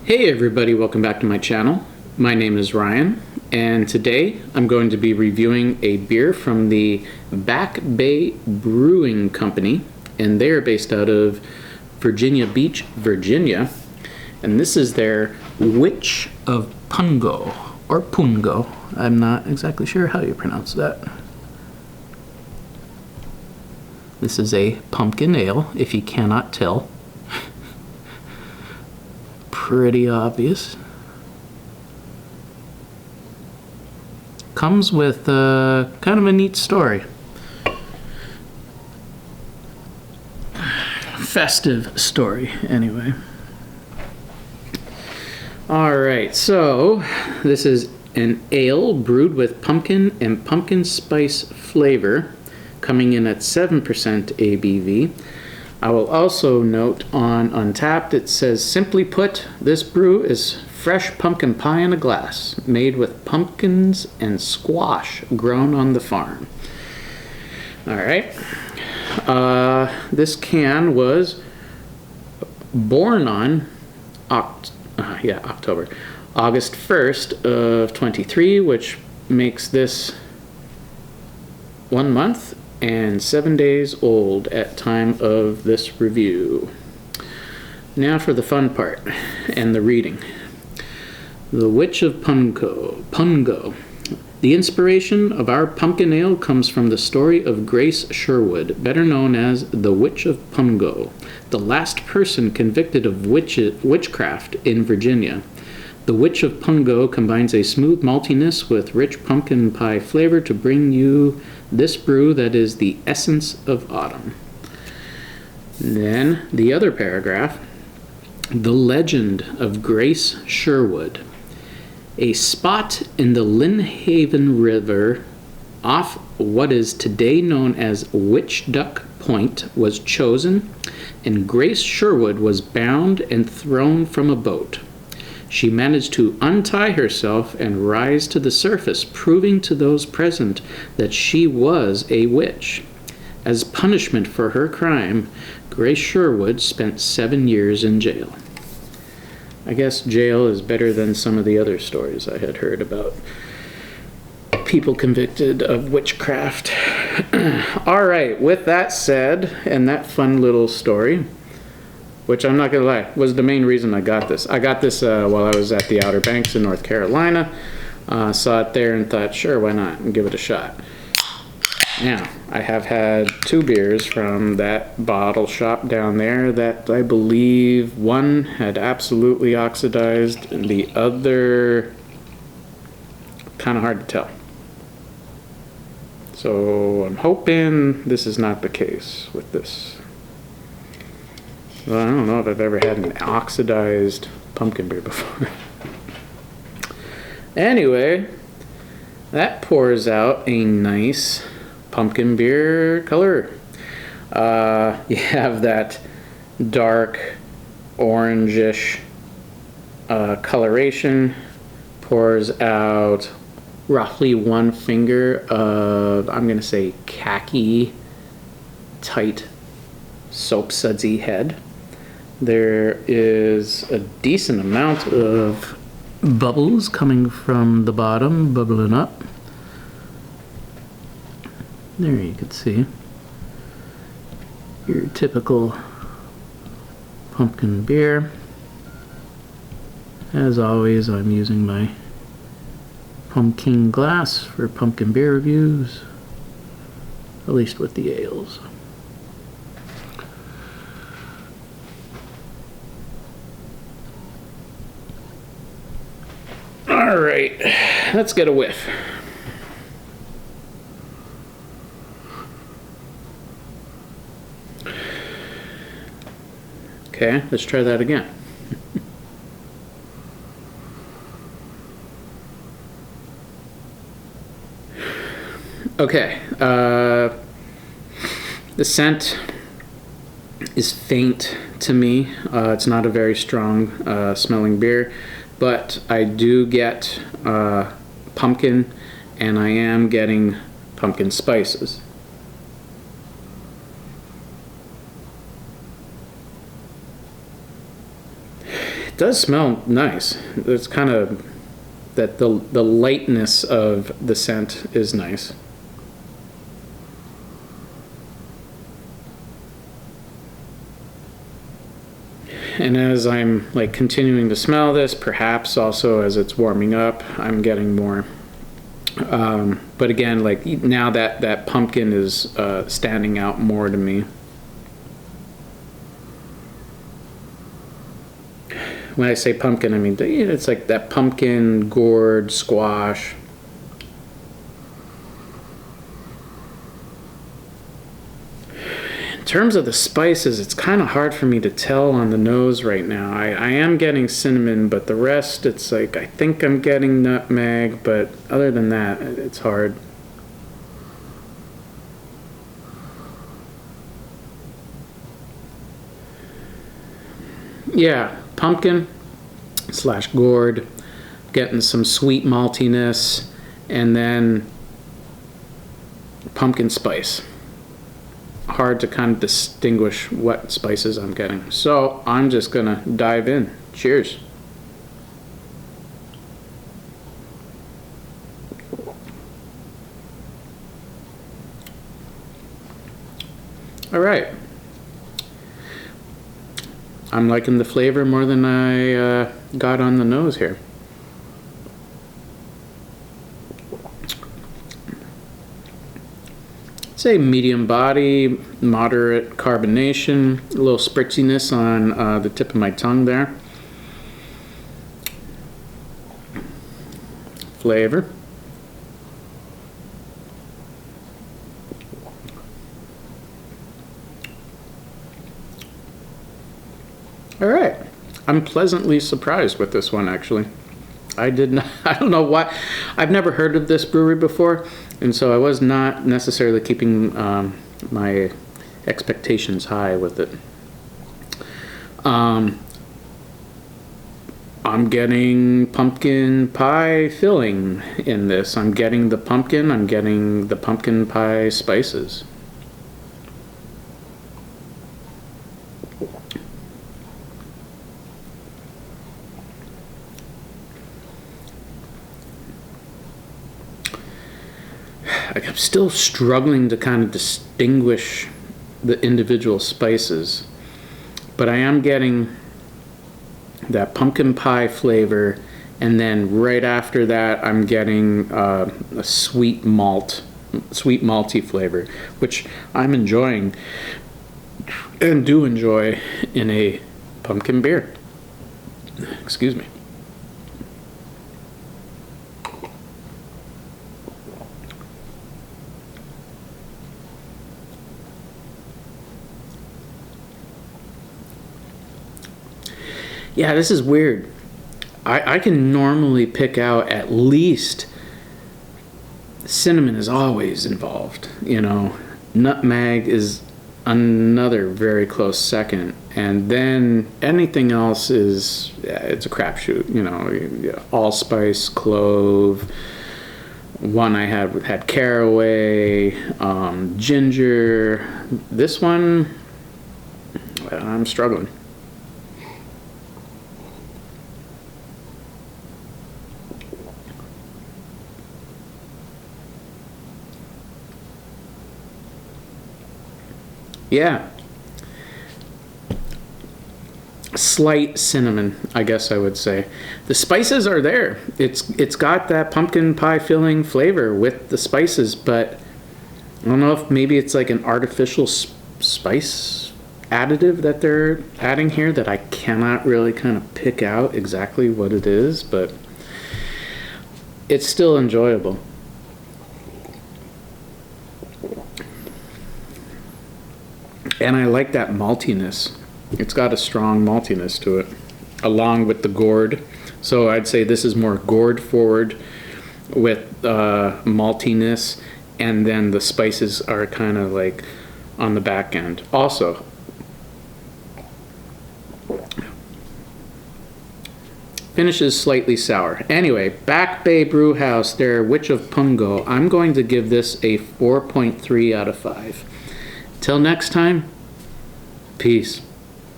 Hey everybody, welcome back to my channel. My name is Ryan, and today I'm going to be reviewing a beer from the Back Bay Brewing Company, and they're based out of Virginia Beach, Virginia, and this is their Witch of Pungo, or Pungo. I'm not exactly sure how you pronounce that. This is a pumpkin ale, if you cannot tell. Pretty obvious. Comes with kind of a neat story. Festive story, anyway. Alright, so this is an ale brewed with pumpkin and pumpkin spice flavor, coming in at 7% ABV. I will also note on Untapped it says, simply put, this brew is fresh pumpkin pie in a glass, made with pumpkins and squash grown on the farm. Alright. This can was born on October. August 1st of 23, which makes this 1 month and 7 days old at time of this review. Now for the fun part and the reading. The Witch of Pungo. The inspiration of our pumpkin ale comes from the story of Grace Sherwood, better known as the Witch of Pungo, the last person convicted of witchcraft in Virginia. The Witch of Pungo combines a smooth maltiness with rich pumpkin pie flavor to bring you this brew that is the essence of autumn. Then the other paragraph, the legend of Grace Sherwood. A spot in the Lynnhaven River off what is today known as Witch Duck Point was chosen, and Grace Sherwood was bound and thrown from a boat. She managed to untie herself and rise to the surface, proving to those present that she was a witch. As punishment for her crime, Grace Sherwood spent 7 years in jail. I guess jail is better than some of the other stories I had heard about people convicted of witchcraft. Alright, with that said, and that fun little story, which I'm not going to lie, was the main reason I got this. I got this while I was at the Outer Banks in North Carolina. Saw it there and thought, sure, why not, and give it a shot. Now, I have had 2 beers from that bottle shop down there that I believe one had absolutely oxidized, and the other, kind of hard to tell. So I'm hoping this is not the case with this. Well, I don't know if I've ever had an oxidized pumpkin beer before. Anyway, that pours out a nice pumpkin beer color. You have that dark orangish coloration. Pours out roughly 1 finger of, I'm going to say, khaki, tight, soap sudsy head. There is a decent amount of bubbles coming from the bottom, bubbling up. There you can see your typical pumpkin beer. As always, I'm using my pumpkin glass for pumpkin beer reviews, at least with the ales. Alright, let's get a whiff. Okay, let's try that again. Okay, the scent is faint to me. It's not a very strong smelling beer, but I do get pumpkin, and I am getting pumpkin spices. does smell nice. It's kind of that the lightness of the scent is nice. And as I'm like continuing to smell this, perhaps also as it's warming up, I'm getting more. But again, like now that pumpkin is standing out more to me. When I say pumpkin, I mean it's like that pumpkin, gourd, squash. In terms of the spices, it's kind of hard for me to tell on the nose right now. I am getting cinnamon, but the rest, it's like I think I'm getting nutmeg, but other than that, it's hard. Yeah, pumpkin / gourd, getting some sweet maltiness, and then pumpkin spice. Hard to kind of distinguish what spices I'm getting. So I'm just gonna dive in. Cheers. All right. I'm liking the flavor more than I got on the nose here. Say medium body, moderate carbonation, a little spritziness on the tip of my tongue there. Flavor. All right. I'm pleasantly surprised with this one, actually. I don't know why. I've never heard of this brewery before, and so I was not necessarily keeping my expectations high with it. I'm getting pumpkin pie filling in this. I'm getting the pumpkin pie spices. I'm still struggling to kind of distinguish the individual spices, but I am getting that pumpkin pie flavor, and then right after that I'm getting a sweet malty flavor, which I'm enjoying and do enjoy in a pumpkin beer. Excuse me. Yeah, this is weird. I can normally pick out at least cinnamon is always involved, you know. Nutmeg is another very close second, and then anything else is it's a crapshoot, you know. Allspice, clove. One I had caraway, ginger. This one, I'm struggling. Yeah. Slight cinnamon, I guess I would say. The spices are there. It's got that pumpkin pie filling flavor with the spices, but I don't know if maybe it's like an artificial spice additive that they're adding here that I cannot really kind of pick out exactly what it is, but it's still enjoyable. And I like that maltiness. It's got a strong maltiness to it, along with the gourd. So I'd say this is more gourd forward with maltiness, and then the spices are kind of like on the back end. Also, finishes slightly sour. Anyway, Back Bay Brew House, their Witch of Pungo. I'm going to give this a 4.3 out of 5. Till next time, peace.